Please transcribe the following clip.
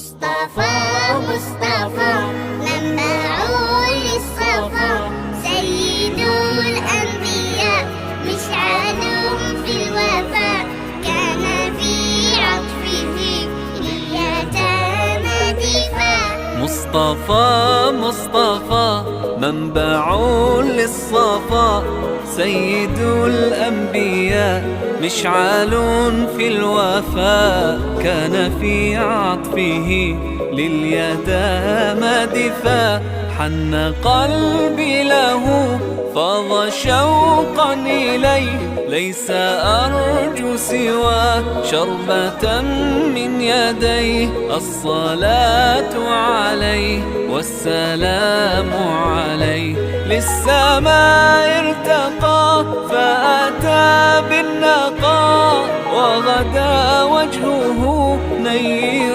مصطفى مصطفى منبع للصفا، سيد الأنبياء مشعل في الوفاء، كان في عطفه لليتامى دفاع. مصطفى مصطفى منبع للصفا، سيد الأنبياء مشعل في الوفاء، كان في عطفه لليتامى دفاع. حن قلبي له فاض شوقا إليه، ليس أرجو سوى شربة من يديه. الصلاة عليه والسلام عليه، للسماء ارتقى فأتى بالنقاء، وغدا وجهه نيرا